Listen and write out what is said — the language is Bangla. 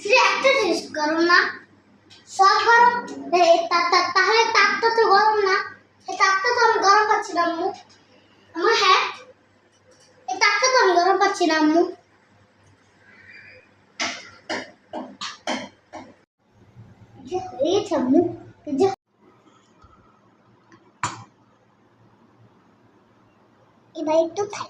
সেটা একটা জিনিস গরম না, সব গরম। তাহলে তাপটা তো গরম না, এই তাপটা তো আমি গরম পাচ্ছি না আম্মু। আম্মু হ্যাঁ, এই তাপটা তো আমি গরম পাচ্ছি না আম্মু। হয়ে গেছে আম্মু, এবার একটু খাই।